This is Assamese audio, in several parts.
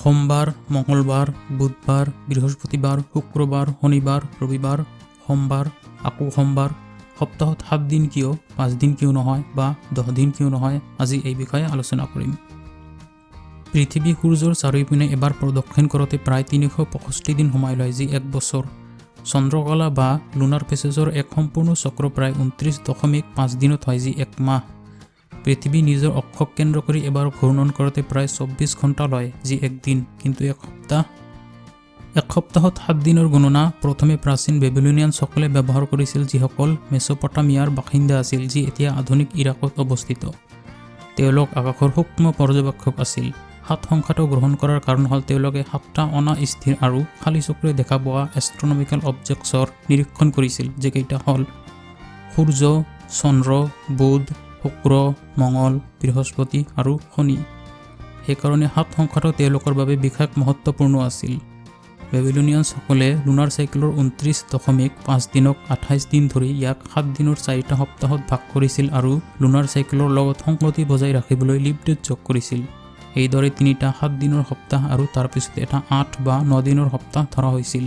সোমবাৰ, মঙ্গলবাৰ, বুধবাৰ, বৃহস্পতিবাৰ, শুক্ৰবাৰ, শনিবাৰ, ৰবিবাৰ, সোমবাৰ, আকৌ সোমবাৰ। সপ্তাহত 7 দিন কিয়, 5 দিন কিয় নহয় বা 10 দিন কিয় নহয়, আজি এই বিষয়ে আলোচনা কৰিম। পৃথিৱী সূৰ্যৰ চাৰিওপিনে এবাৰ প্ৰদক্ষিণ কৰোঁতে প্ৰায় 365 দিন সময় লয়, যি এক বছৰ। চন্দ্ৰকলা বা লুনাৰ ফেচেছৰ এক সম্পূৰ্ণ চক্ৰ প্ৰায় 29.5 দিনত হয়, যি এক মাহ। পৃথিৱী নিজৰ অক্ষক কেন্দ্ৰ কৰি এবাৰ ঘূৰ্ণন কৰোঁতে প্ৰায় 24 ঘণ্টা লয়, যি এক দিন। কিন্তু এক সপ্তাহত 7 দিনৰ গণনা প্ৰথমে প্ৰাচীন বেবিলনিয়ানসকলে ব্যৱহাৰ কৰিছিল, যিসকল মেছোপটামিয়াৰ বাসিন্দা আছিল, যি এতিয়া আধুনিক ইৰাকত অৱস্থিত। তেওঁলোক আকাশৰ সূক্ষ্ম পৰ্যবেক্ষক আছিল। 7 সংখ্যাটো গ্ৰহণ কৰাৰ কাৰণ হ'ল তেওঁলোকে 7টা অনা-স্থিৰ আৰু খালী চকুৰে দেখা পোৱা এষ্ট্ৰনমিকেল অবজেক্টছৰ নিৰীক্ষণ কৰিছিল, যিকেইটা হ'ল সূৰ্য, চন্দ্ৰ, বুধ, শুক্ৰ, মঙল, বৃহস্পতি আৰু শনি। সেইকাৰণে 7 সংখ্যাটো তেওঁলোকৰ বাবে বিশেষ মহত্বপূৰ্ণ আছিল। বেবিলনিয়ানসকলে লুনাৰ চাইকেলৰ 29.5 দিনক 28 দিন ধৰি ইয়াক 7 দিনৰ 4টা সপ্তাহত ভাগ কৰিছিল আৰু লুনাৰ চাইকেলৰ লগত সংগতি বজাই ৰাখিবলৈ লিপ ডেট যোগ কৰিছিল। এইদৰে 3টা 7 দিনৰ সপ্তাহ আৰু তাৰপিছত এটা 8 বা 9 দিনৰ সপ্তাহ ধৰা হৈছিল।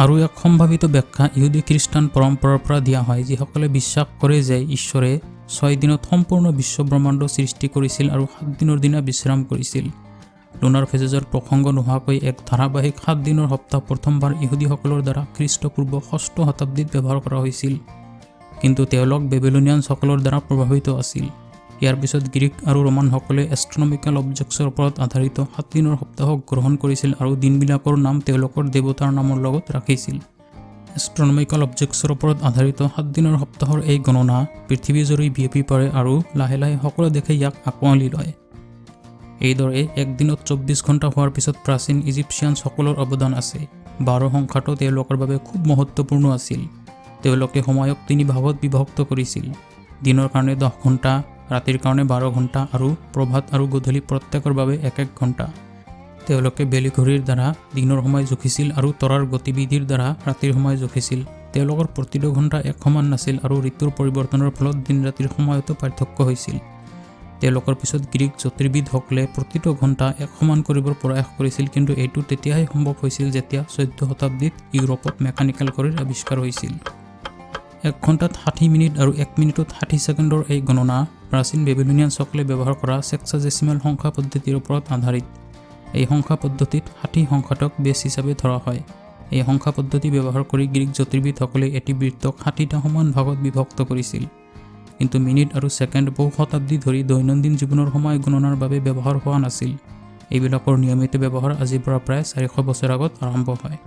আৰু এক সম্ভাৱিত ব্যাখ্যা ইহুদী খ্ৰীষ্টান পৰম্পৰাৰ পৰা দিয়া হয়, যিসকলে বিশ্বাস কৰে যে ঈশ্বৰে 6 দিনত সম্পূৰ্ণ বিশ্ব ব্ৰহ্মাণ্ড সৃষ্টি কৰিছিল আৰু 7 দিনৰ দিনা বিশ্ৰাম কৰিছিল। লুনাৰ ফেচেছৰ প্ৰসংগ নোহোৱাকৈ এক ধাৰাবাহিক 7 দিনৰ সপ্তাহ প্ৰথমবাৰ ইহুদীসকলৰ দ্বাৰা খ্ৰীষ্টপূৰ্ব 6ষ্ঠ শতাব্দীত ব্যৱহাৰ কৰা হৈছিল, কিন্তু তেওঁলোক বেবিলনিয়ানসকলৰ দ্বাৰা প্ৰভাৱিত আছিল। ইয়াৰ পিছত গ্ৰীক আৰু ৰোমানসকলে এষ্ট্ৰনমিকেল অবজেক্টছৰ ওপৰত আধাৰিত 7 দিনৰ সপ্তাহক গ্ৰহণ কৰিছিল আৰু দিনবিলাকৰ নাম তেওঁলোকৰ দেৱতাৰ নামৰ লগত ৰাখিছিল। এষ্ট্ৰনমিকেল অবজেক্টছৰ ওপৰত আধাৰিত 7 দিনৰ সপ্তাহৰ এই গণনা পৃথিৱীজুৰি বিয়পি পৰে আৰু লাহে লাহে সকলো দেশে ইয়াক আঁকোৱালি লয়। এইদৰে এক দিনত 24 ঘণ্টা হোৱাৰ পিছত প্ৰাচীন ইজিপচিয়ানসকলৰ অৱদান আছে। 12 সংখ্যাটো তেওঁলোকৰ বাবে খুব মহত্বপূৰ্ণ আছিল। তেওঁলোকে সময়ক 3 ভাগত বিভক্ত কৰিছিল: দিনৰ কাৰণে 10 ঘণ্টা, ৰাতিৰ কাৰণে 12 ঘণ্টা আৰু প্ৰভাত আৰু গধূলি প্ৰত্যেকৰ বাবে 1-1 ঘণ্টা। তেওঁলোকে বেলি ঘড়ীৰ দ্বাৰা দিনৰ সময় জুখিছিল আৰু তৰাৰ গতিবিধিৰ দ্বাৰা ৰাতিৰ সময় জুখিছিল। তেওঁলোকৰ প্ৰতিটো ঘণ্টা এক সমান নাছিল আৰু ঋতুৰ পৰিৱৰ্তনৰ ফলত দিন-ৰাতিৰ সময়তো পাৰ্থক্য হৈছিল। তেওঁলোকৰ পিছত গ্ৰীক জ্যোতিৰ্বিদসকলে প্ৰতিটো ঘণ্টা এক সমান কৰিবৰ প্ৰয়াস কৰিছিল, কিন্তু এইটো তেতিয়াহে সম্ভৱ হৈছিল যেতিয়া 14 শতাব্দীত ইউৰোপত মেকানিকেল ঘড়ীৰ আৱিষ্কাৰ হৈছিল। 1 ঘণ্টাত 60 মিনিট আৰু 1 মিনিটত 60 ছেকেণ্ডৰ এই গণনা প্ৰাচীন বেবিলনিয়ানসকলে ব্যৱহাৰ কৰা ছেক্সাডেচিমেল সংখ্যা পদ্ধতিৰ ওপৰত আধাৰিত। এই সংখ্যা পদ্ধতিত 60 সংখ্যাটোক বেছ হিচাপে ধৰা হয়। এই সংখ্যা পদ্ধতি ব্যৱহাৰ কৰি গ্ৰীক জ্যোতিৰ্বিদসকলে এটি বৃত্তক 60টা সমান ভাগত বিভক্ত কৰিছিল। কিন্তু মিনিট আৰু ছেকেণ্ড বহু শতাব্দী ধৰি দৈনন্দিন জীৱনৰ সময় গণনাৰ বাবে ব্যৱহাৰ হোৱা নাছিল। এইবিলাকৰ নিয়মিত ব্যৱহাৰ আজিৰ পৰা প্ৰায় 400 বছৰ আগত আৰম্ভ হয়।